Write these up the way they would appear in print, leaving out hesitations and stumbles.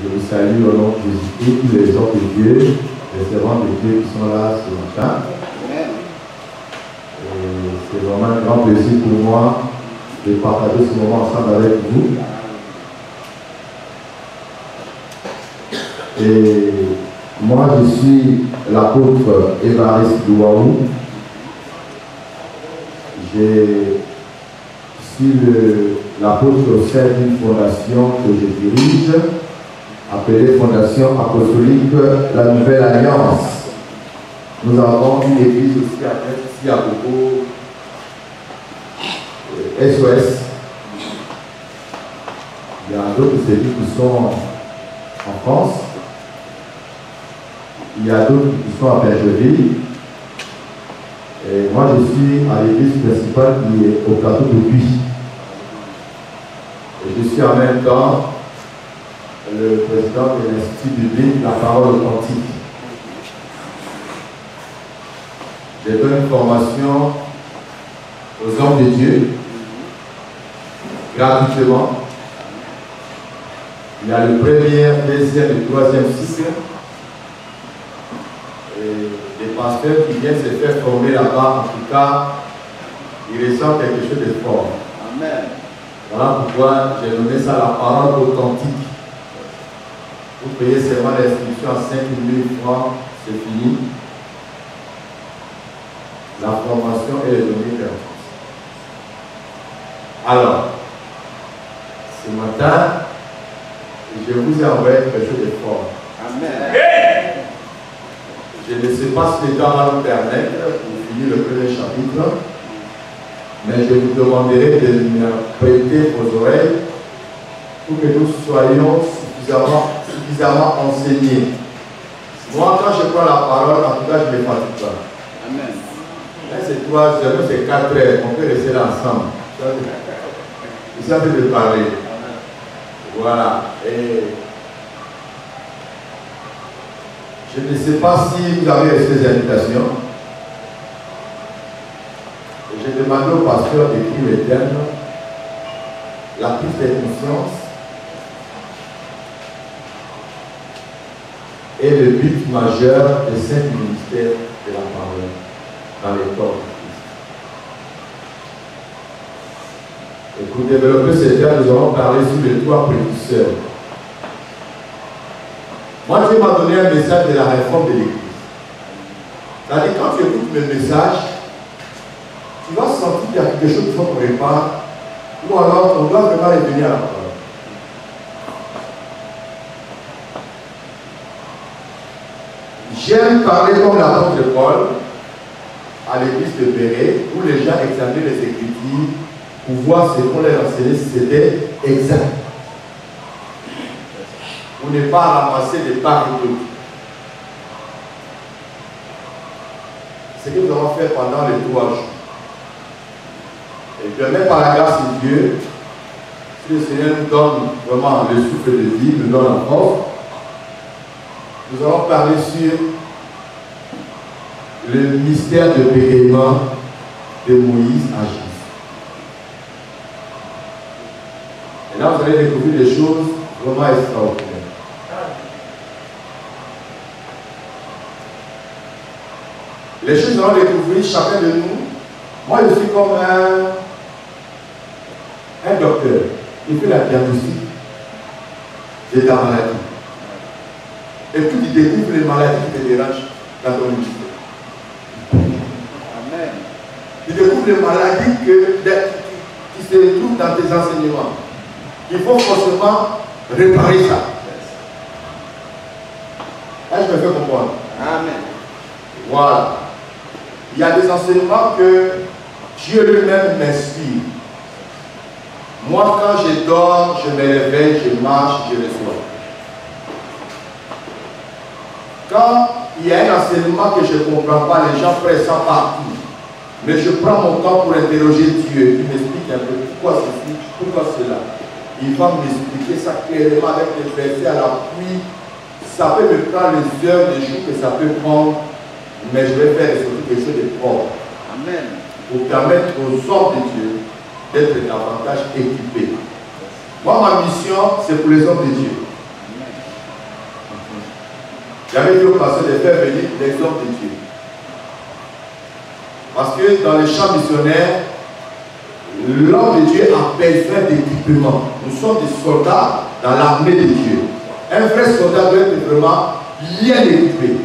Je vous salue au nom de Jésus-Christ, tous les hommes de Dieu, les servants de Dieu qui sont là ce matin. C'est vraiment un grand plaisir pour moi de partager ce moment ensemble avec vous. Et moi, je suis l'apôtre Évariste Douaou. Je suis l'apôtre au sein d'une fondation que je dirige, appelée Fondation Apostolique La Nouvelle Alliance. Nous avons une église aussi ici à Bobo, SOS. Il y a d'autres églises qui sont en France. Il y a d'autres qui sont à Bergeville. Et moi, je suis à l'église principale qui est au plateau de Puy. Et je suis en même temps le président de l'Institut biblique La Parole Authentique. J'ai donné une formation aux hommes de Dieu, gratuitement. Il y a le premier, deuxième et troisième cycle. Et des pasteurs qui viennent se faire former là-bas, en tout cas, ils ressentent quelque chose de fort. Amen. Voilà pourquoi j'ai nommé ça la parole authentique. Vous payez seulement l'inscription à 5 000 francs, c'est fini. La formation est donnée gratuite. Alors, ce matin, je vous ai envoyé quelque chose de fort. Amen. Je ne sais pas si les temps va nous permettre, pour finir le premier chapitre, mais je vous demanderai de me prêter vos oreilles pour que nous soyons suffisamment enseignés. Moi, quand je prends la parole, en tout cas, je ne me fatigue pas. Amen. Là, c'est 3 heures, c'est 4 heures, on peut rester là ensemble. Je suis en train de parler. Voilà. Et je ne sais pas si vous avez reçu des invitations. J'ai demandé au pasteur d'écrire le thème, la prise de conscience et le but majeur des 5 ministères de la parole dans les corps de Christ. Et pour développer ce thème, nous allons parler sur les 3 précurseurs. Moi, Dieu m'a donné un message de la réforme de l'Église. C'est-à-dire, quand tu écoutes le message, tu vas sentir qu'il y a quelque chose qu'il faut qu'on répare, ou alors on doit vraiment revenir à la parole. J'aime parler comme l'apôtre Paul à l'église de Béret, où les gens examinaient les Écritures pour voir ce qu'on leur enseignait si c'était exact. Pour ne pas ramasser des parts et d'autres. C'est ce que nous avons fait pendant les 3 jours. Et demain, par la grâce de Dieu, si le Seigneur nous donne vraiment le souffle de vie, nous donne la force, nous allons parler sur le mystère de bégaiement de Moïse à Jésus. Et là, vous allez découvrir des choses vraiment extraordinaires. Les choses que nous allons découvrir, chacun de nous. Moi, je suis comme un docteur. Il fait la diagnostic de ta maladie. Et puis, il découvre les maladies qui te dérangent dans ton ministère. Amen. Il découvre les maladies qui se trouvent dans tes enseignements. Il faut forcément réparer ça. Là, je me fais comprendre. Amen. Voilà. Il y a des enseignements que Dieu lui-même m'inspire. Moi, quand je dors, je me réveille, je marche, je reçois. Quand il y a un enseignement que je ne comprends pas, les gens prennent ça partout. Mais je prends mon temps pour interroger Dieu, qui m'explique un peu pourquoi ceci, pourquoi cela. Il va m'expliquer ça clairement avec les versets à l'appui. Ça peut me prendre les heures, les jours que ça peut prendre, mais je vais faire surtout quelque chose de propre. Amen. Pour permettre aux hommes de Dieu d'être davantage équipés. Moi, ma mission, c'est pour les hommes de Dieu. J'avais dit au pasteur de faire venir l'exemple de Dieu. Parce que dans les champs missionnaires, l'homme de Dieu a besoin d'équipement. Nous sommes des soldats dans l'armée de Dieu. Un vrai soldat doit être vraiment bien équipé.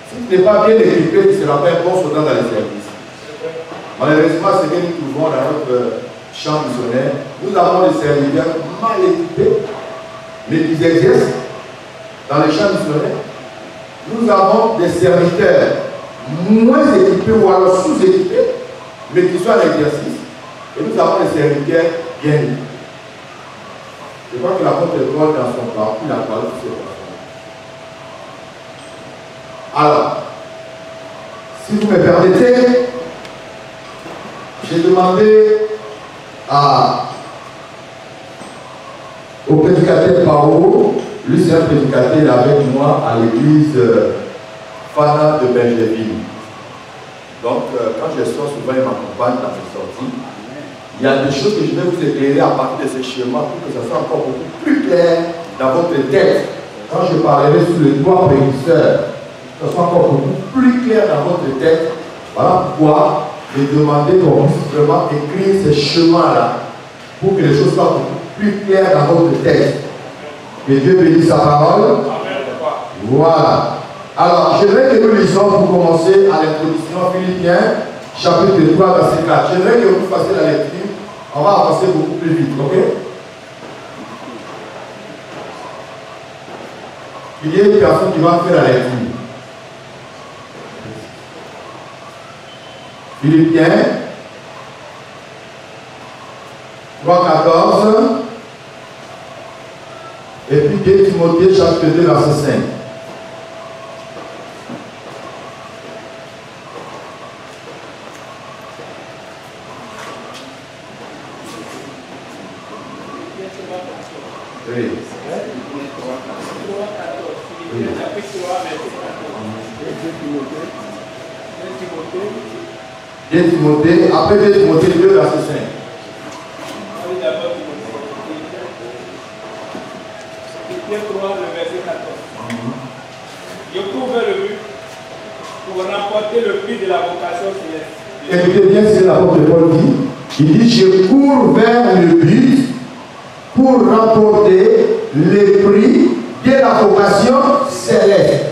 Si tu n'es pas bien équipé, tu ne seras pas un bon soldat dans les services. Malheureusement, ce que nous trouvons dans notre champ missionnaire, nous avons des serviteurs mal équipés, mais qui exercent dans les champs missionnaires. Nous avons des serviteurs moins équipés ou alors sous-équipés, mais qui sont à l'exercice. Et nous avons des serviteurs bien équipés. Je crois que l'apôtre Paul, dans son parcours, il a parlé de ces personnes. Alors, si vous me permettez, j'ai demandé au prédicateur Pao, lui c'est un prédicateur, il est avec moi à l'église Fana de Benjeville. Donc, quand je sors, souvent il m'accompagne dans mes sorties. Il y a des choses que je vais vous éclairer à partir de ces schémas pour que ça soit encore beaucoup plus clair dans votre tête. Quand je parlerai sous le doigt précurseur, que ça soit encore beaucoup plus clair dans votre tête. Voilà pourquoi j'ai demandé qu'on puisse vraiment écrire ces chemins-là pour que les choses soient beaucoup plus claires dans votre tête. Que Dieu bénisse sa parole. Voilà. Alors, j'aimerais que nous lisons pour commencer à l'introduction Philippiens, chapitre 3, verset 4. J'aimerais que vous fassiez la lecture. On va avancer beaucoup plus vite, ok? Il y a une personne qui va faire la lecture. Philippiens 3, 14. Et puis 2 Timothée, chapitre 2, verset 5. Oui. Bien Timothée, après 2 Timothée 2, verset 5. Philippiens 3, le verset 14. Je cours vers le but pour remporter le prix de la vocation céleste. Écoutez bien ce que l'apôtre Paul dit. Il dit, je cours vers le but pour remporter le prix de la vocation céleste.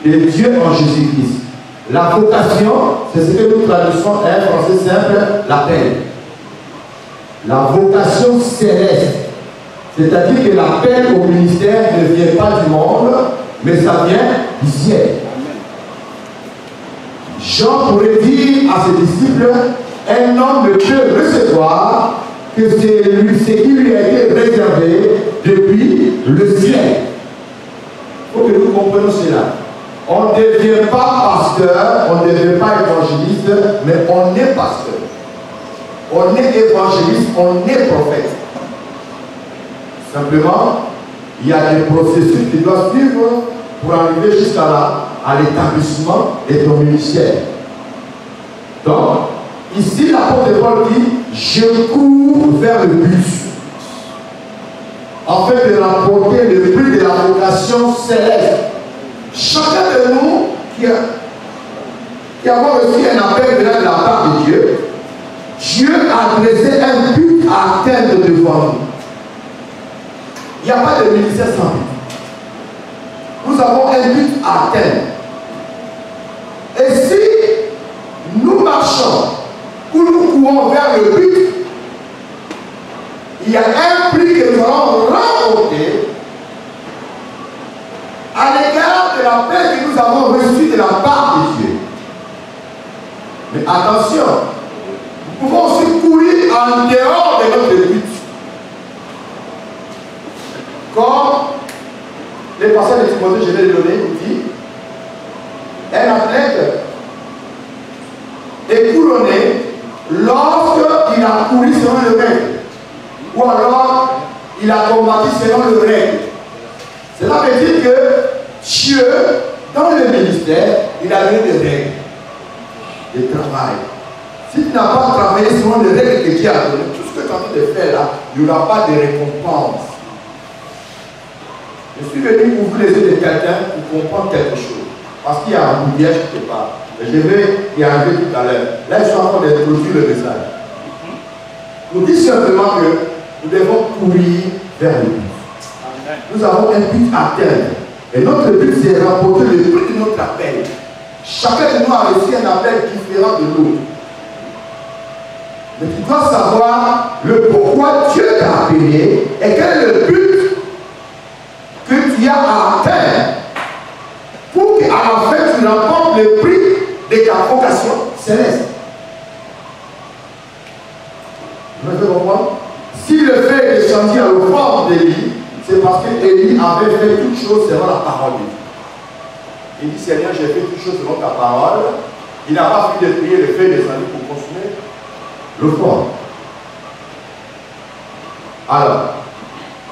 De Dieu en Jésus-Christ. La vocation, c'est ce que nous traduisons en français simple, l'appel. La vocation céleste. C'est-à-dire que l'appel au ministère ne vient pas du monde, mais ça vient du ciel. Jean pourrait dire à ses disciples, un homme ne peut recevoir que ce qui lui a été réservé depuis le ciel. Il faut que nous comprenions cela. On ne devient pas pasteur, on ne devient pas évangéliste, mais on est pasteur. On est évangéliste, on est prophète. Simplement, il y a des processus qui doivent suivre pour arriver jusqu'à l'établissement de ton ministère. Donc, ici, l'apôtre Paul dit, je cours vers le but, afin de remporter le prix de la vocation céleste. Chacun de nous qui avons reçu un appel de la part de Dieu, Dieu a dressé un but à atteindre devant nous. Il n'y a pas de ministère sans but. Nous avons un but à atteindre. Et si nous marchons ou nous courons vers le but, il y a un prix que nous allons remporter à l'égard de la paix que nous avons reçue de la part de Dieu. Mais attention, nous pouvons aussi courir en dehors de notre but. Comme les passages de Timothée, je vais le donner, il dit, un athlète est couronné lorsqu'il a couru selon le règle, ou alors il a combattu selon le règle. Cela veut dire que Dieu, dans le ministère, il a donné des règles de travail. Si tu n'as pas travaillé selon les règles que Dieu a données, tout ce que tu es en train de faire là, il n'y aura pas de récompense. Je suis venu ouvrir les yeux de quelqu'un pour comprendre quelque chose. Parce qu'il y a un bouillage quelque part. Et je vais y arriver tout à l'heure. Là, je suis en train d'introduire le message. Nous dit simplement que nous devons courir vers le but. Nous avons un but à atteindre. Et notre but, c'est remporter le but de notre appel. Chacun de nous a reçu un appel différent de l'autre. Mais tu dois savoir le pourquoi Dieu t'a appelé et quel est le but que tu as à atteindre pour qu'à la fin tu remportes le prix de ta vocation céleste. Vous me faites comprendre? Si le fait de changer à l'offrande d'Élie, c'est parce que Élie avait fait toutes choses selon la parole de Dieu. Il dit, Seigneur, j'ai fait toutes choses selon ta parole. Il n'a pas fini de prier le fait descendu pour consommer l'offrande. Alors,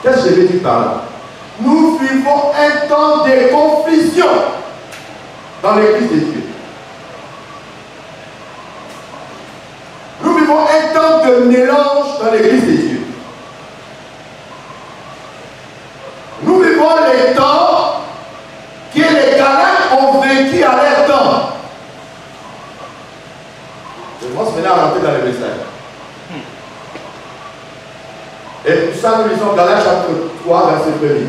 qu'est-ce que je veux dire par là? Nous vivons un temps de confusion dans l'église de Dieu. Nous vivons un temps de mélange dans l'église de Dieu. Nous vivons les temps que les Galates ont vécu à leur temps. Je pense maintenant à rentrer dans le message. Et pour ça, nous lisons Galates chapitre 3, verset 1er.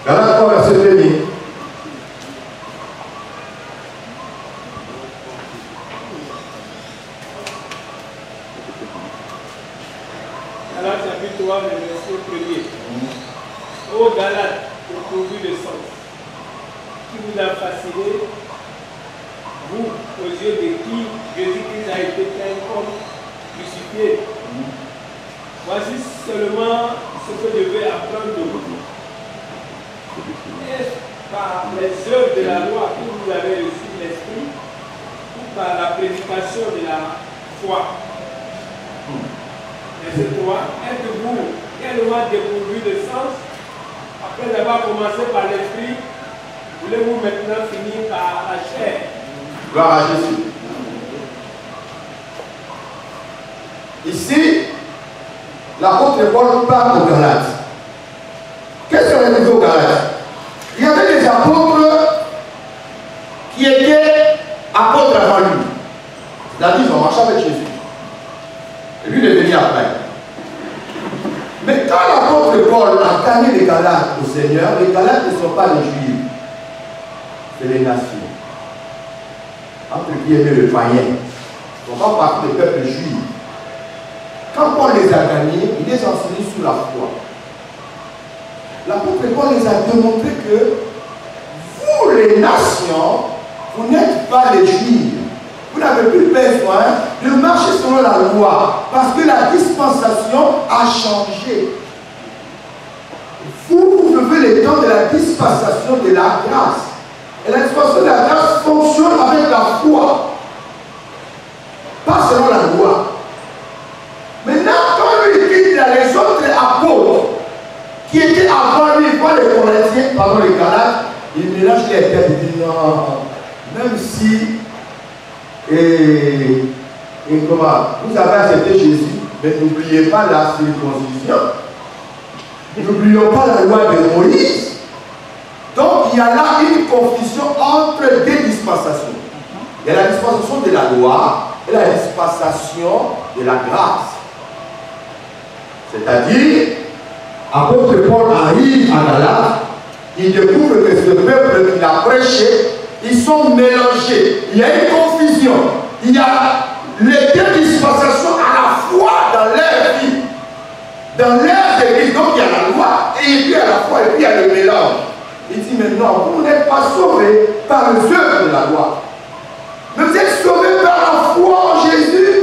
Galates 3, verset 1er. Galates chapitre 3, verset 1er. Ô Galates, dépourvus de sens, qui vous a fasciné, vous, aux yeux de qui Jésus-Christ a été peint comme crucifié. Voici seulement ce que je vais apprendre de vous. Est-ce par les œuvres de la loi que vous avez reçu l'Esprit ou par la prédication de la foi? Verset 3. Êtes-vous tellement dépourvu de sens après avoir commencé par l'Esprit? Voulez-vous maintenant finir par la chair? Gloire à Jésus. Ici, l'apôtre Paul parle aux Galates. Qu'est-ce qu'on a dit aux Galates? Il y avait des apôtres qui étaient apôtres avant lui. C'est-à-dire qu'ils ont marché avec Jésus. Et lui, il est venu après. Mais quand l'apôtre Paul a gagné les Galates au Seigneur, les Galates ne sont pas les Juifs, c'est les nations. Entre guillemets le païen. Ils ne sont pas partie du peuple juif. Quand Paul les a gagnés, il les a enseignés sous la foi. L'apôtre Paul les a démontré que vous, les nations, vous n'êtes pas les juifs. Vous n'avez plus besoin de marcher selon la loi parce que la dispensation a changé. Vous vivez les temps de la dispensation de la grâce. Et la dispensation de la grâce fonctionne avec la foi, pas selon la loi. Maintenant, quand lui dit dans les autres apôtres qui étaient avant lui, pas les Corinthiens, pardon, les Galates, il mélange les têtes. Il dit non, même si comment, vous avez accepté Jésus, mais n'oubliez pas la circoncision. N'oublions pas la loi de Moïse. Donc il y a là une confusion entre deux dispensations. Il y a la dispensation de la loi et la dispensation de la grâce. C'est-à-dire, apôtre Paul arrive à Galates, il découvre que ce peuple qu'il a prêché, ils sont mélangés. Il y a une confusion. Il y a les deux dispensations à la fois dans leur vie. Dans leur église, donc il y a la loi et puis à la fois, et puis il y a le mélange. Il dit maintenant, vous n'êtes pas sauvés par les œuvres de la loi. Mais vous êtes sauvés par la foi en Jésus.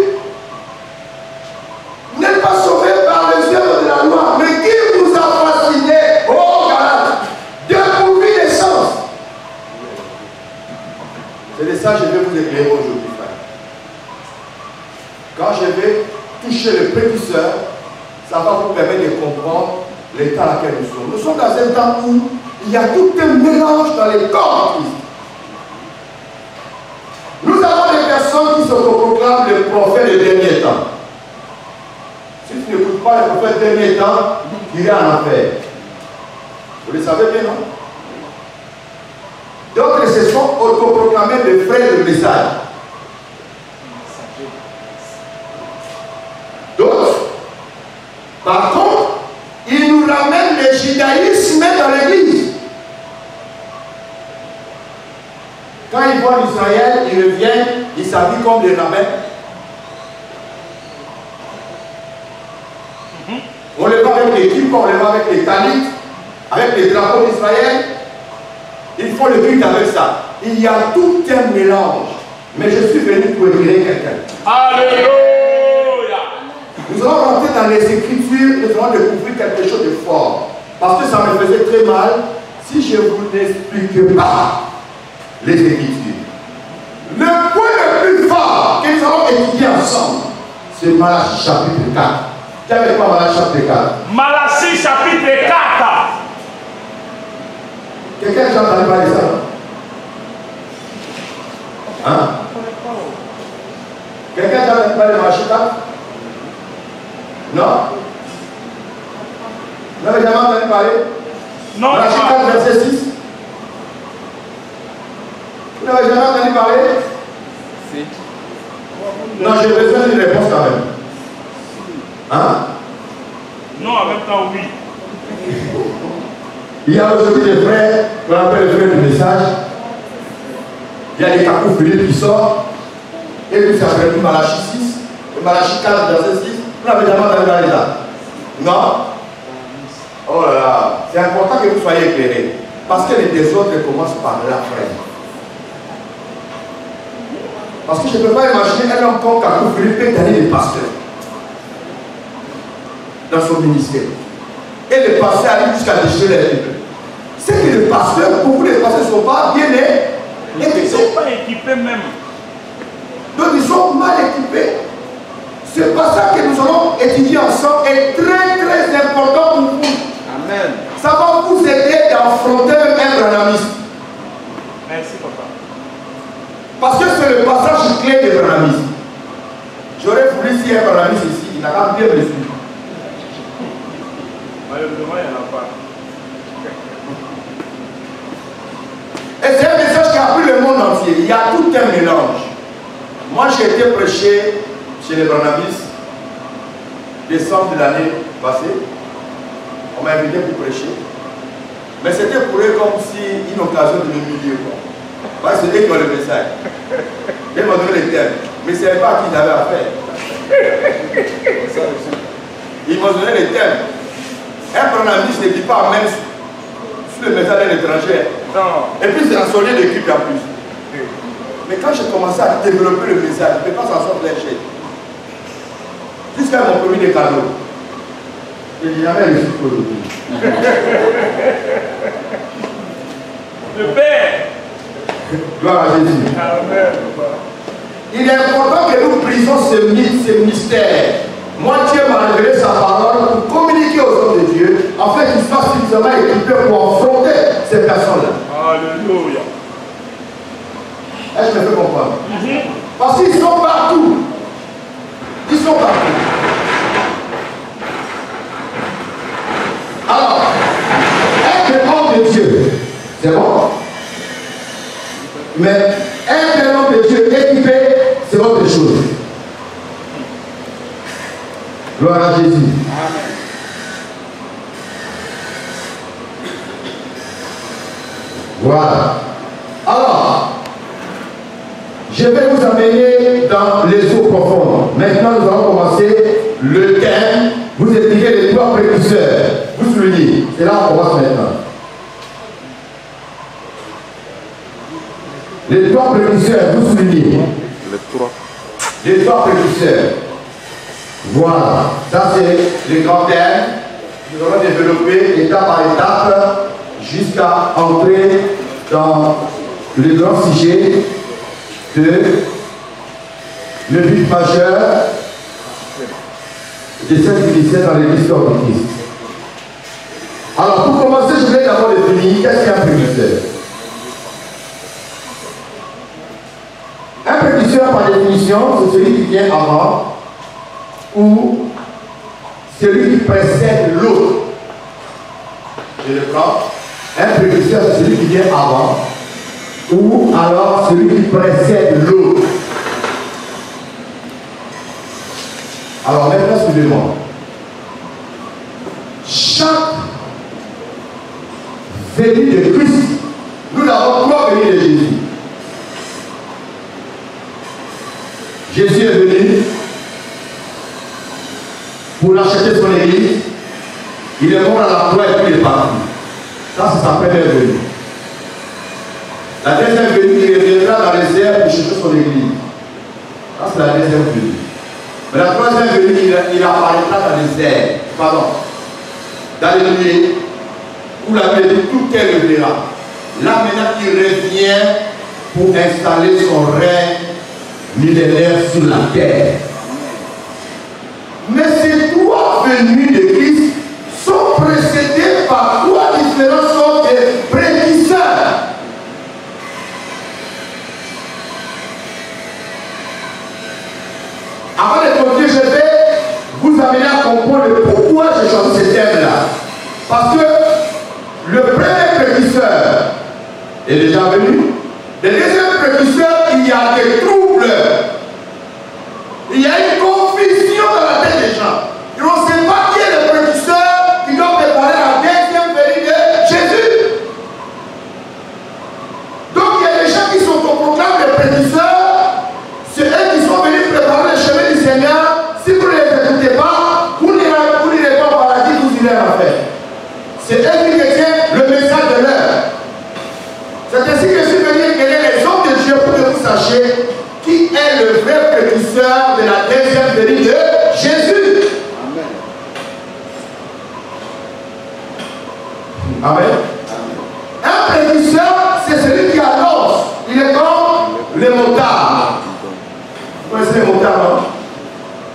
Vous n'êtes pas sauvés par les œuvres de la loi. Mais qui vous a fasciné? Oh, Galates, dépourvu de sens. C'est de ça que je vais vous éclairer aujourd'hui, frère. Quand je vais toucher le précurseur, ça va vous permettre de comprendre l'état dans lequel nous sommes. Nous sommes dans un temps où il y a tout un mélange dans les corps de Christ. Nous avons des personnes qui se proclament les prophètes des derniers temps. Si tu n'écoutes crois le prophète dernier temps irait en enfer. Vous le savez bien, non? D'autres se sont autoproclamés des frères de message. D'autres, par contre, ils nous ramènent le judaïsme dans l'église. Quand ils voient l'Israël, ils reviennent, ils s'habillent comme des rabbins. On les voit avec les kippas, on les voit avec les talits, avec les drapeaux d'Israël. Ils font le culte avec ça. Il y a tout un mélange. Mais je suis venu pour éclairer quelqu'un. Alléluia! Nous allons rentrer dans les Écritures, nous allons découvrir quelque chose de fort. Parce que ça me faisait très mal si je ne vous explique pas les Écritures. Le point le plus fort que nous allons étudier ensemble, c'est Malachie chapitre 4. Qui avait quoi Malachie chapitre 4? Malachie chapitre 4. Quelqu'un a déjà entendu parler de ça? Hein? Quelqu'un a déjà entendu parler de Malachie 4? Non? Vous n'avez jamais entendu parler? Non. Malachie 4, verset 6. Vous n'avez jamais entendu parler? Si. Non, j'ai besoin d'une réponse quand même. Hein? Non, en même temps, oui. Il y a aujourd'hui des frères, qu'on appelle les frères du message. Il y a des cacophones qui sortent. Et puis ça fait Malachie 6, Malachie 4, verset 6. Vous n'avez jamais entendu parler de ça? Non? Oh là là, c'est important que vous soyez éclairés. Parce que les désordres commencent par là, frère. Parce que je ne peux pas imaginer un homme comme Kakou Philippe d'année de pasteur dans son ministère. Et le pasteur arrive jusqu'à déchirer les Bibles. C'est que le pasteur, beaucoup de pasteurs ne sont pas bien équipés. Ils ne sont pas équipés même. Donc ils sont mal équipés. Ce passage que nous allons étudier ensemble est très très important pour vous. Amen. Ça va vous aider d'affronter un branamiste. Merci papa. Parce que c'est le passage clé des branamistes. J'aurais voulu si un branamiste ici, il n'a pas bien reçu. Malheureusement, il n'y en a pas. Et c'est un message qui a pris le monde entier. Il y a tout un mélange. Moi, j'ai été prêché chez les branamistes décembre de l'année passée. On m'a invité pour prêcher. Mais c'était pour eux comme si une occasion de m'humilier. Parce que c'est eux qui ont le message. Ils m'ont donné les thèmes. Mais ce n'est pas à qui ils avaient affaire. Ils m'ont donné les thèmes. Un branamiste ne dit pas même sur le message d'un étranger. Et puis c'est un solide d'équipe en plus. Mais quand j'ai commencé à développer le message, je ne peux pas s'en sortir les chèques. Jusqu'à mon premier des cadeaux. Je n'ai jamais reçu pour le Le Père. Gloire à Jésus. Amen. Il est important que nous brisons ce mythe, ce mystère. Moi, Dieu m'a révélé sa parole pour communiquer aux hommes de Dieu, afin qu'ils soient suffisamment équipés pour affronter ces personnes-là. Alléluia. Est-ce que je me fais comprendre? Parce qu'ils sont partout. Ils sont partout. Alors, être homme de Dieu, c'est bon. Mais être un homme de Dieu équipé, c'est autre chose. Gloire à Jésus. Amen. Voilà. Alors, je vais vous amener dans les eaux profondes. Maintenant, nous allons commencer le thème. Vous expliquez les trois précurseurs. Vous soulignez. C'est là qu'on commence maintenant. Les trois précurseurs, vous soulignez. Les trois précurseurs. Voilà. Ça, c'est le grand thème. Nous allons développer étape par étape jusqu'à entrer dans le grand sujet de le but majeur de cette ministère dans l'église de Christ. Alors, pour commencer, je vais d'abord définir qu'est-ce qu'un précurseur. Un précurseur, par définition, c'est celui qui vient avant ou celui qui précède l'autre. Je le prends. Un précurseur, c'est celui qui vient avant. Ou alors celui qui précède l'autre. Alors maintenant, suivez-moi. Chaque venue de Christ, nous avons trois venues de Jésus. Jésus est venu pour acheter son église. Il est mort à la croix et puis il est parti. Ça, c'est sa première venue. La deuxième venue, il reviendra dans les airs pour chercher son église. Ça, c'est la deuxième venue. Mais la troisième venue, il apparaîtra dans les airs. Pardon. Dans les nuées, où la Bible dit tout est reverra. Là, maintenant, il revient pour installer son règne millénaire sur la terre. Mais ces trois venues de Christ sont précédées par trois différentes sortes de prédicteurs. Avant de continuer, je vais vous amener à comprendre pourquoi j'ai choisi ce thème-là. Parce que le premier prédicteur est déjà venu. Le deuxième prédicteur, il y a des troubles. Il y a une confusion dans la tête des gens. Ils ne savent pas qui est le prédicteur qui doit préparer la deuxième venue de Jésus. Donc il y a des gens qui sont au programme de prédicteurs. C'est eux qui sont venus préparer le chemin du Seigneur. Si vous ne les écoutez pas, vous n'irez pas au paradis, vous irez en enfer. C'est eux qui détiennent le message de l'heure. C'est ainsi que je suis venu éclairer les hommes de Dieu pour que vous sachiez qui est le vrai précurseur de la deuxième venue de Jésus. Amen. Amen. Un précurseur, c'est celui qui annonce. Il est comme les motards. Vous connaissez les motards, non?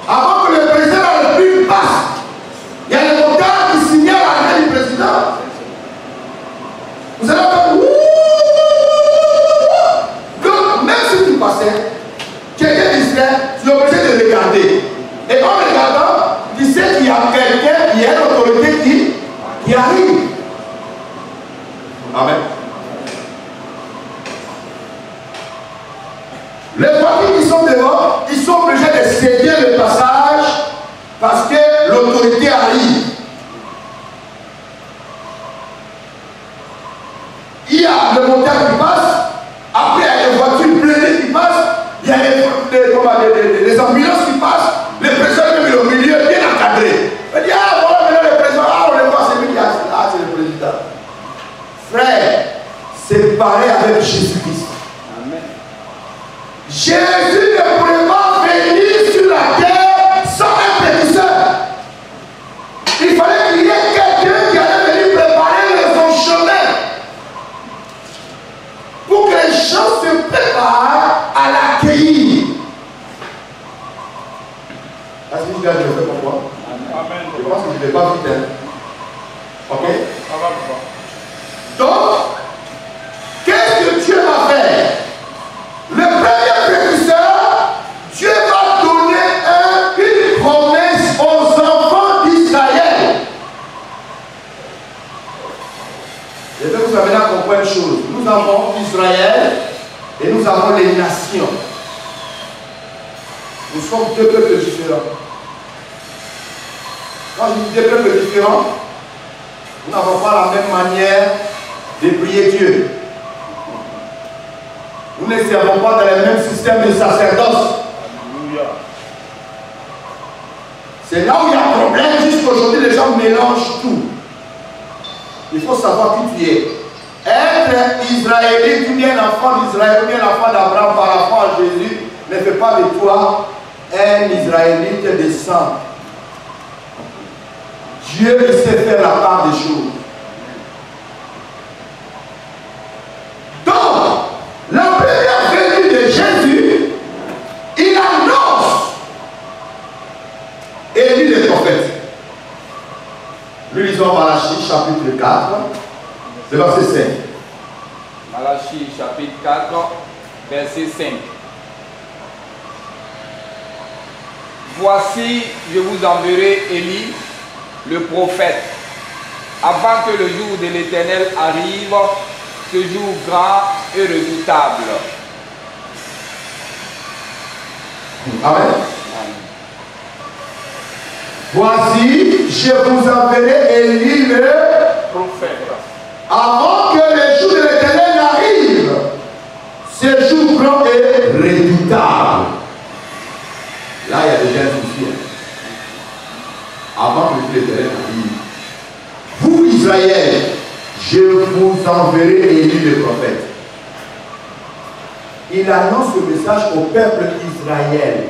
Avant que le président de la République passe, il y a les motards qui signalent l'arrivée du président. Vous allez entendre ouh. Donc, même si tu passais, quelqu'un distrait, tu es obligé de regarder. Et en regardant, tu sais qu'il y a quelqu'un, il y a une autorité qui arrive. Amen. Les familles qui sont dehors, ils sont obligés de céder le passage parce que l'autorité arrive. Il y a le moteur qui passe, après il y a les voitures blindées qui passent, il y a les ambulances qui passent, le président est au milieu, bien encadré. Il dit, ah voilà maintenant le président, ah on le voit, c'est lui, ah c'est le président. Frère, c'est pareil avec Jésus-Christ. Amen. Jésus ne pouvait pas venir sur la terre sans un précurseur. Il fallait qu'il y ait quelqu'un qui allait venir préparer son chemin pour que les gens se préparent à l'accueillir. Est-ce que vous avez fait pour moi? Amen. Je pense que je ne l'ai pas vite. Ok? Ça va pour toi. Donc, qu'est-ce que Dieu va faire? Le premier précurseur, Dieu va donner une promesse aux enfants d'Israël. Je vais vous amener à comprendre une chose. Nous avons Israël et nous avons les nations. Nous sommes deux peuples différents. Quand je dis deux peuples différents, nous n'avons pas la même manière de prier Dieu. Nous ne servons pas dans le même système de sacerdoce. C'est là où il y a un problème. Jusqu'aujourd'hui, les gens mélangent tout. Il faut savoir qui tu es. Être israélite ou bien l'enfant d'Israël ou bien l'enfant d'Abraham par rapport à Jésus ne fait pas de toi un Israélite de sang. Dieu il sait faire la part des choses. Donc, la première venue de Jésus, il annonce Élie le prophète. Nous lisons Malachie chapitre 4, le verset 5. Malachie chapitre 4, verset 5. Voici, je vous enverrai Élie le prophète, avant que le jour de l'Éternel arrive, ce jour grand et redoutable. Amen. Voici, je vous enverrai Élie le Prophète. avant que le jour de l'Éternel n'arrive. Ce jour grand et redoutable. Là, il y a déjà un souci. Avant que le jour de l'Éternel n'arrive. Vous, Israël, je vous enverrai Élie le prophète. Il annonce le message au peuple d'Israël.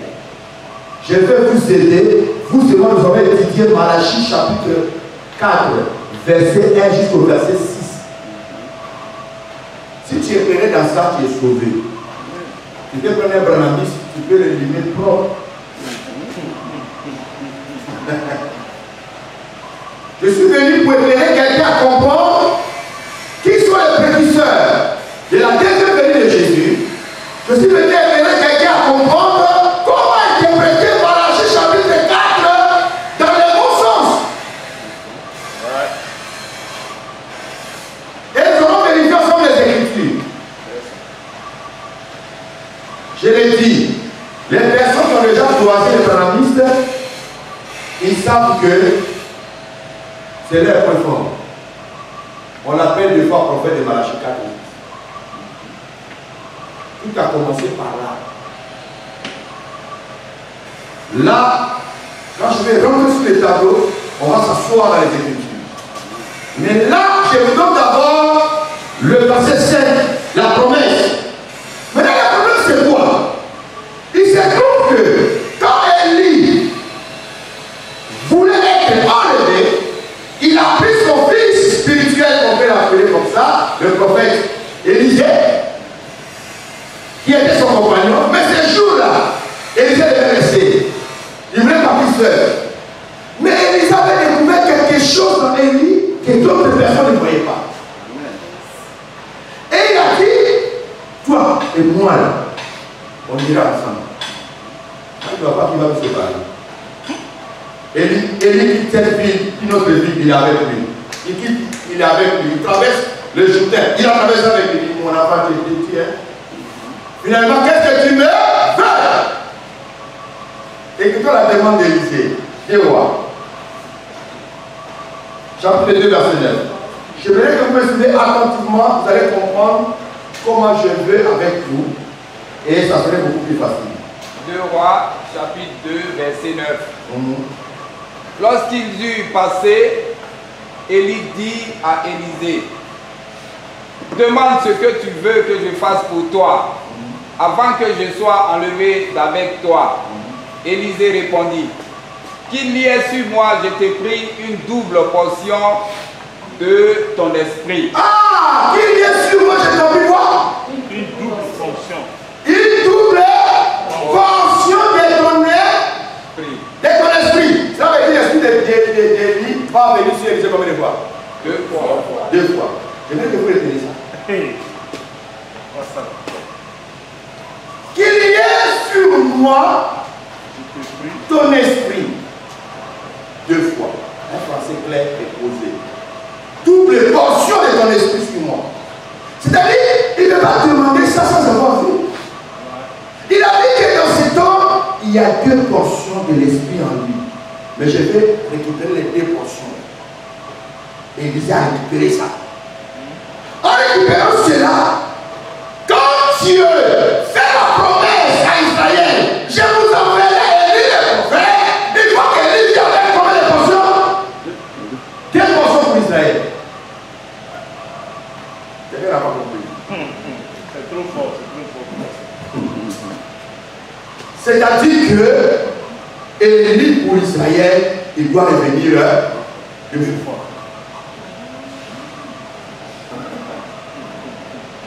Je vais vous aider. Vous et moi, nous allons étudier Malachie chapitre 4, verset 1 jusqu'au verset 6. Si tu es prêt dans ça, tu es sauvé. Tu peux prendre un branamiste, tu peux le limer propre. Je suis venu pour éclairer quelqu'un à comprendre qui sont les précurseurs de la deuxième venue de Jésus. Je suis venu éclairer quelqu'un à comprendre comment interpréter Malachie chapitre 4 dans le bon sens. Et nous allons vérifier ensemble les Écritures. Je l'ai dit, les personnes qui ont déjà choisi les branamistes, ils savent que c'est leur point fort. On l'appelle des fois prophète de Malachie 4. Tout a commencé par là. Là, quand je vais rentrer sur les tableaux, on va s'asseoir dans les Écritures. Mais là, je vous donne d'abord le verset 5, la promesse. Maintenant, la promesse, c'est quoi? Il se trouve que quand Élie voulait être enlevé, il a pris son fils spirituel, on peut l'appeler comme ça, le prophète Élisée, qui était son compagnon. Mais ce jour-là, Élisée devait rester. Il voulait pas plus seul. Mais Élisée avait découvert quelque chose dans Élie que d'autres personnes ne voyaient pas. Et il a dit, toi et moi, là, on ira ensemble. Il ne va pas qu'il va nous séparer. Élie quitte cette ville, une autre ville, il est avec lui. Il quitte, il est avec lui. Il traverse le Jourdain. Il a traversé avec lui. Mon enfant, tu es. Finalement, qu'est-ce que tu me veux? Écoutons la demande d'Élisée. Des rois. Chapitre 2, verset 9. Je voudrais que vous me suivez attentivement. Vous allez comprendre comment je veux avec vous. Et ça serait beaucoup plus facile. 2 Rois, chapitre 2, verset 9. Lorsqu'ils eurent passé, Élie dit à Élisée, demande ce que tu veux que je fasse pour toi, avant que je sois enlevé d'avec toi. Élisée répondit, qu'il y ait sur moi, je t'ai pris une double portion de ton esprit. Ah, qu'il y ait sur moi, je t'ai pris quoi? Une double fonction. Une double portion de ton esprit. De ton esprit. Ça veut dire l'esprit d'Élie va venir sur Élisée combien de fois? 2 fois. 2 fois. Je veux que vous retenez ça. Hey. Qu'il y ait sur moi ton esprit. 2 fois. Un français clair et posé. Double portion de ton esprit sur moi. C'est-à-dire, il ne va pas demander ça sans avoir vu. Il a dit que dans cet homme, il y a 2 portions de l'esprit en lui. Mais je vais récupérer les 2 portions. Et Élisée a récupéré ça. En récupérant cela, quand Dieu fait la promesse à Israël, je vous enverrai Élie le prophète, une fois qu'Élie vient avec combien de portions? 2 portions pour Israël. Quelqu'un n'a pas compris. C'est trop fort, c'est trop fort. C'est-à-dire que Élie pour Israël, il doit revenir 2 fois.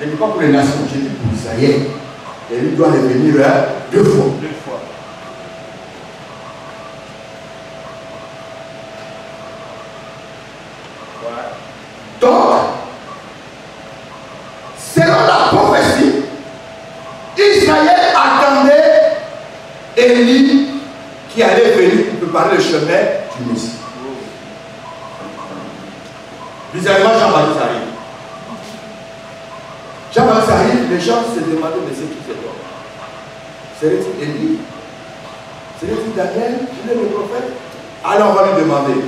Je ne dis pas pour les nations, je dis pour Israël. Élie doit revenir 2 fois. 2 fois. Ouais. Donc, selon la prophétie, Israël attendait Élie qui allait venir pour préparer le chemin du Messie. Bizarrement, Jean-Baptiste arrive. Jean-Baptiste arrive, les gens se demandaient, mais c'est qui cet homme? Serait-il Élie? Serait-il Daniel? Il est le prophète? Alors on va lui demander.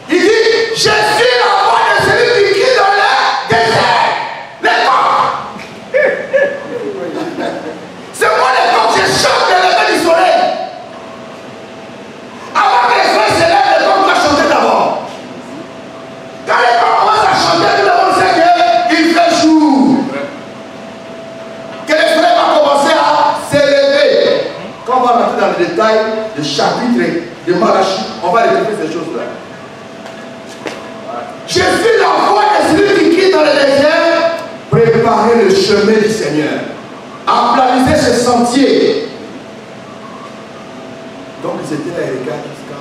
Il dit, je suis la voix de celui qui crie dans le désert. Les coqs. C'est moi les coqs, je chante le lever du soleil. Avant que les soleils se lèvent, les coqs doivent chanter d'abord. Quand les coqs commencent à chanter, tout le monde sait qu'il fait jour. Que le soleil va commencer à s'élever. Quand on va rentrer dans le détail de chapitre de Malachie, on va découvrir ces choses-là. Je suis la voix de celui qui crie dans le désert. Préparez le chemin du Seigneur. Aplanissez ce sentier. Donc ils étaient là et regardent jusqu'à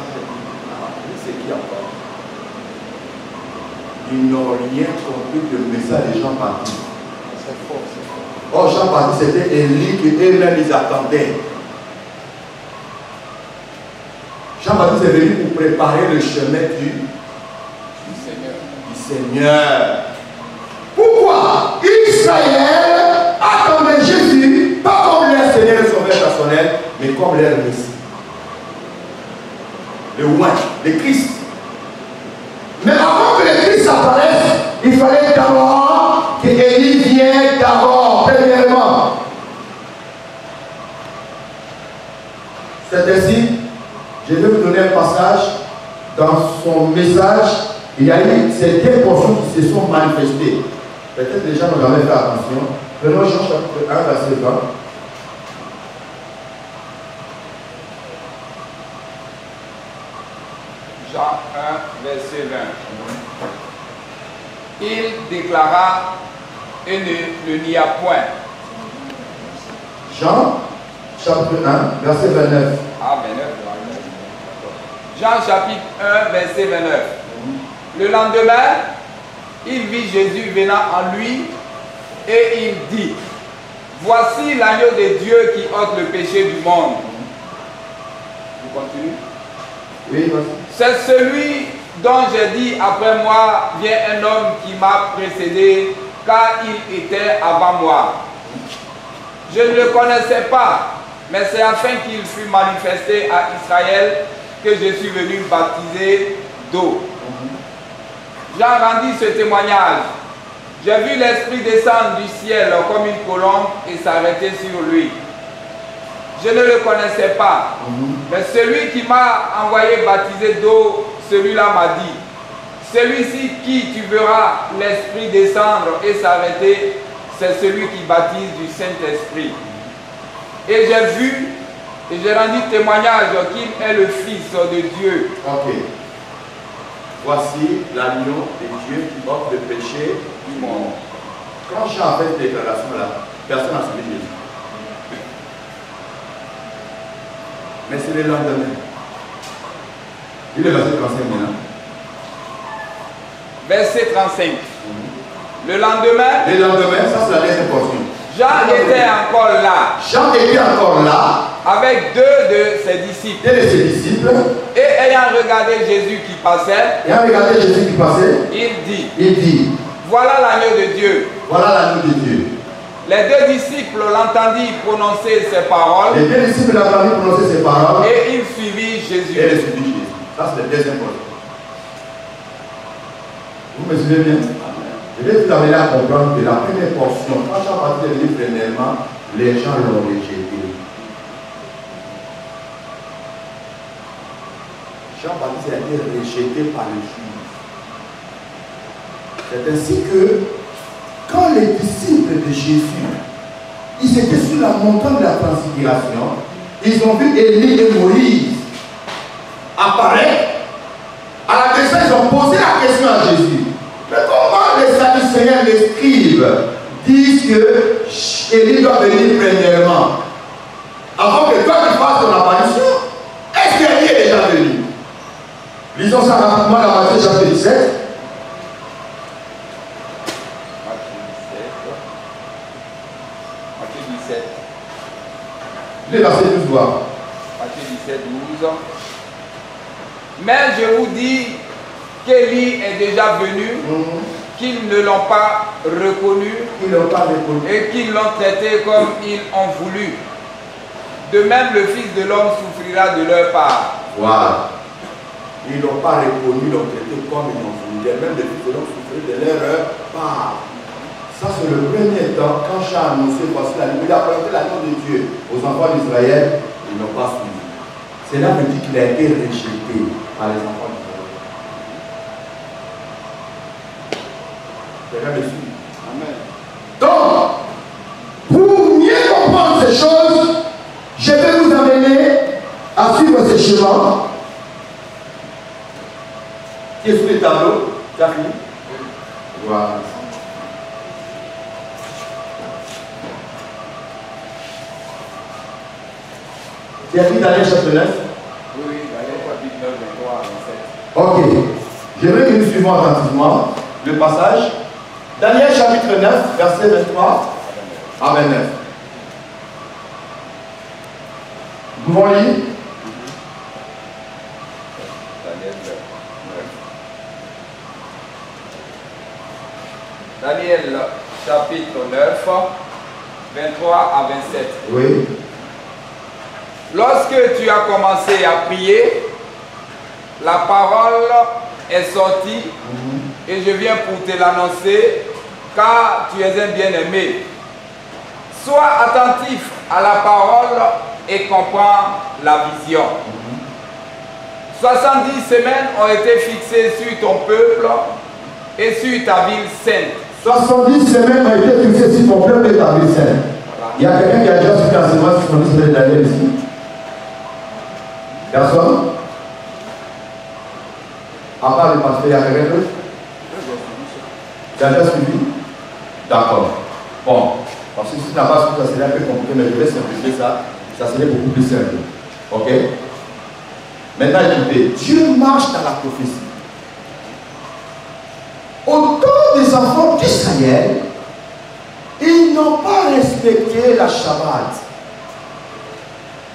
c'est qui encore. Ils n'ont rien compris que le message de Jean-Baptiste. C'est fort, c'est fort. Oh, Jean-Baptiste, c'était Élie qui eux-mêmes ils attendaient. Jean-Baptiste est venu pour préparer le chemin du Seigneur. Pourquoi Israël attendait Jésus, pas comme leur Seigneur et Sauveur personnel, mais comme leur Messie. Le oint, le Christ. Mais avant que le Christ apparaisse, il fallait d'abord que Élie vienne d'abord, premièrement. C'est ainsi. Je vais vous donner un passage. Dans son message, il y a eu ces deux portions qui se sont manifestées. Peut-être les gens n'ont jamais fait attention. Prenons Jean chapitre 1, verset 20. Jean 1, verset 20. Il déclara et ne le nia point. Jean chapitre 1, verset 29. Ah, 29. Jean chapitre 1, verset 29. Le lendemain, il vit Jésus venant en lui et il dit, voici l'agneau de Dieu qui ôte le péché du monde. Je continue. Oui, vas-y. C'est celui dont j'ai dit, après moi vient un homme qui m'a précédé, car il était avant moi. Je ne le connaissais pas, mais c'est afin qu'il fût manifesté à Israël que je suis venu baptiser d'eau. Jean rendit ce témoignage. J'ai vu l'Esprit descendre du ciel comme une colombe et s'arrêter sur lui. Je ne le connaissais pas, mais celui qui m'a envoyé baptiser d'eau, celui-là m'a dit, celui-ci qui tu verras l'Esprit descendre et s'arrêter, c'est celui qui baptise du Saint-Esprit. Et j'ai vu et j'ai rendu témoignage qu'il est le Fils de Dieu. Ok. Voici l'agneau de Dieu qui ôte le péché du monde. Quand Jean a fait cette déclaration-là, personne n'a suivi Jésus. Mais c'est le lendemain. Il est verset 35 maintenant. Verset 35. Le lendemain, ça c'est la deuxième portion. Jean était encore là. Jean était encore là. Avec deux de ses disciples. Et de ses disciples. Et ayant regardé Jésus qui passait. Il dit. Voilà l'agneau de Dieu. Voilà l'agneau de Dieu. Les deux disciples l'entendirent prononcer ces paroles. Et ils suivirent Jésus. Ça c'est le deuxième portion. Vous me suivez bien? Je vais vous amener à comprendre que la première portion, quand Jean-Baptiste est venu premièrement, les gens l'ont rejeté. Jean-Baptiste a été rejeté par les Juifs. C'est ainsi que, quand les disciples de Jésus, ils étaient sur la montagne de la transfiguration, ils ont vu Élie et Moïse apparaître. À la question, ils ont posé la question à Jésus. Mais comment les Sadducéens, les scribes, disent que Élie doit venir premièrement avant que toi tu fasses ton apparition? Est-ce qu'Élie est déjà venu? Lisons ça rapidement dans Matthieu chapitre 17. Matthieu 17. Les versets 12 voir. Matthieu 17, 12. Mais je vous dis qu'Élie est déjà venu, qu'ils ne l'ont pas reconnu et qu'ils l'ont traité comme ils ont voulu. De même, le Fils de l'homme souffrira de leur part. Voilà. Ils ne l'ont pas reconnu, ils l'ont traité comme ils ont voulu. De même, le Fils de l'homme souffrira de leur part. Ça, c'est le premier temps, quand j'ai annoncé, voici la Bible, il a présenté la loi de Dieu aux enfants d'Israël, ils n'ont pas suivi. Cela veut dire qu'il a été rejeté par les enfants d'Israël. Quelqu'un me suit? Amen. Donc, pour mieux comprendre ces choses, je vais vous amener à suivre ces chemins. Qui est sous les tableaux? Tu as fini? Voilà. Tu as dit Daniel chapitre 9? Oui, Daniel chapitre 9, 23 à 27. Ok. J'aimerais que nous suivions attentivement le passage. Daniel chapitre 9, verset 23 à 29. Nous pouvons lire? Daniel chapitre 9, 23 à 27. Oui. Lorsque tu as commencé à prier, la parole est sortie et je viens pour te l'annoncer, car tu es un bien-aimé. Sois attentif à la parole et comprends la vision. 70 semaines ont été fixées sur ton peuple et sur ta ville sainte. 70 semaines ont été fixées sur ton peuple et ta ville sainte. Il y a quelqu'un qui a déjà suivi l'enseignement sur 70 semaines d'Daniel ici? Personne? À part le pasteur, il y a quelqu'un d'autre? Tu as déjà suivi? D'accord. Bon, parce que si tu n'as pas suivi, ça serait un peu compliqué, mais je vais simplifier ça. Ça serait beaucoup plus simple. Ok? Maintenant, écoutez, Dieu marche dans la prophétie. Au temps des enfants d'Israël, ils n'ont pas respecté la Shabbat.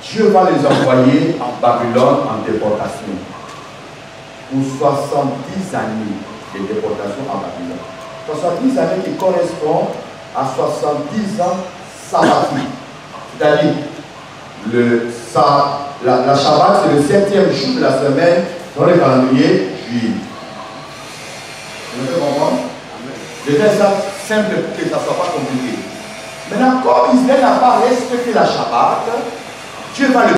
Dieu va les envoyer en Babylone en déportation. Pour 70 années de déportation en Babylone. 70 années qui correspondent à 70 ans sabbatiques. C'est-à-dire, la Shabbat, c'est le 7e jour de la semaine dans le calendrier juif. Vous pouvez comprendre? Je fais ça simple pour que ça ne soit pas compliqué. Maintenant, comme Israël n'a pas respecté la Shabbat, Dieu va le